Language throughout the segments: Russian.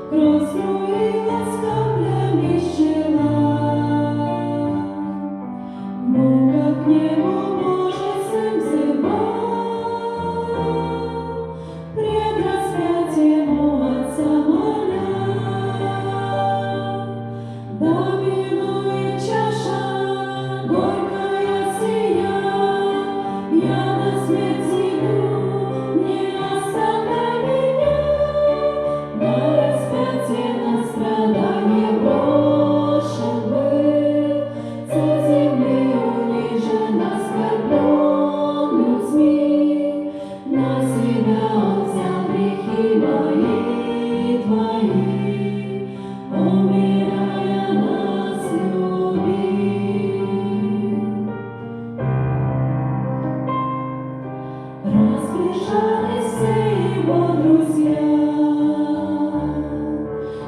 Кровь струилась каплями щела. В муках к небу Божий Сын взывал, пред распятием у Отца моля. Да минует чаша горькая сия, я на смерть иду, не оставляй меня. На распятие, на страдание брошен был, Царь земли унижен, оскорблен людьми. На себя Он взял грехи мои, твои, умирая нас любил. Разбежались все Его друзья,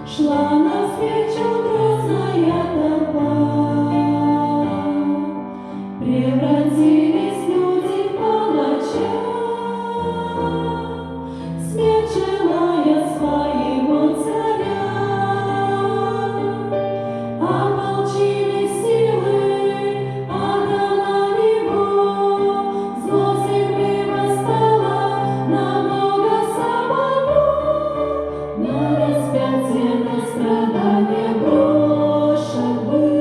шла навстречу грозная толпа. Превратились люди в палача, смерть желая своего царя. Ополчились силы ада на него, зло в земле восстало на Бога самого. На распятие, на страдание брошен был,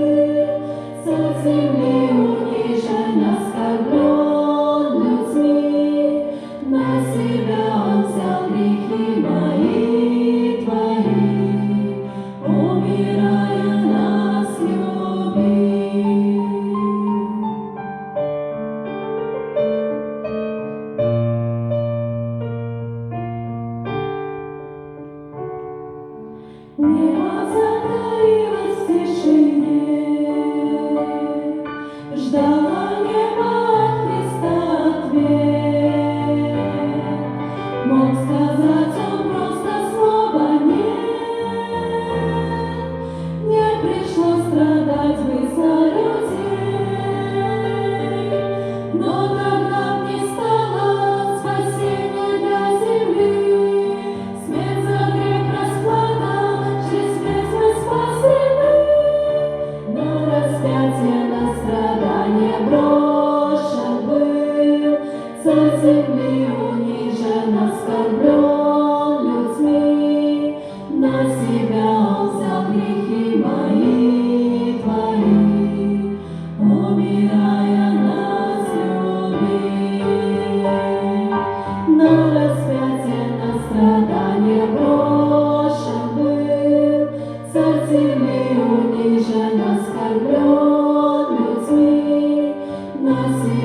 Царь земли унижен, оскорблен людьми. На себя Он взял грехи мои, твои, умирая нас любил. Небо затаилось в тишине, ждало небо от Христа ответ. Мог сказать Он просто слово «нет». Не пришлось страдать за людей, но тогда б не стало спасения для земли. Смерть за грех расплата, через смерть мы спасены. На распятие, на страдание брошен был, Царь земли унижен, оскорблен людьми. На себя Он взял грехи мои, твои, умирая нас любил. На распятие, на страдание брошен был, Царь земли унижен, оскорблен людьми. На себя